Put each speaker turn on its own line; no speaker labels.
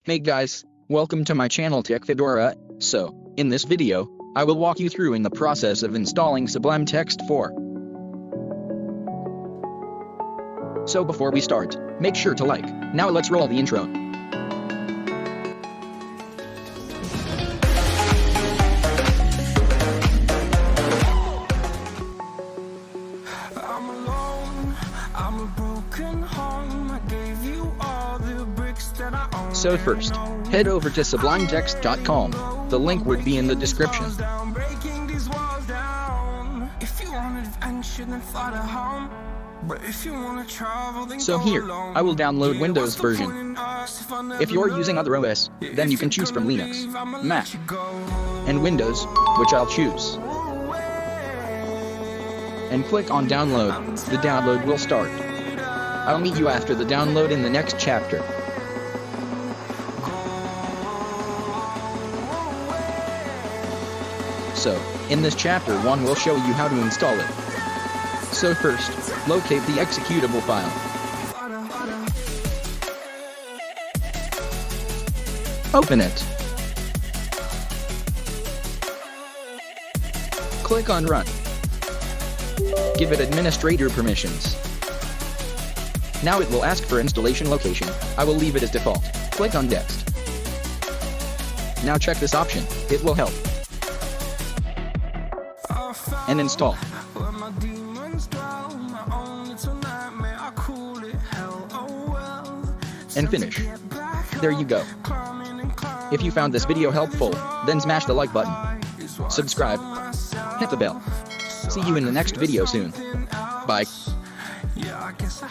Hey guys, welcome to my channel TechFedora. So, in this video, I will walk you through in the process of installing Sublime Text 4. So before we start, make sure to like. Now let's roll the intro. So first, head over to sublimetext.com. The link would be in the description. So here, I will download Windows version. If you're using other OS, then you can choose from Linux, Mac, and Windows, which I'll choose. And click on download. The download will start. I'll meet you after the download in the next chapter. So, in this chapter 1 we'll show you how to install it. So first, locate the executable file. Open it. Click on Run. Give it administrator permissions. Now it will ask for installation location. I will leave it as default. Click on Next. Now check this option, it will help. And install. And finish. There you go. If you found this video helpful, then smash the like button. Subscribe. Hit the bell. See you in the next video soon. Bye.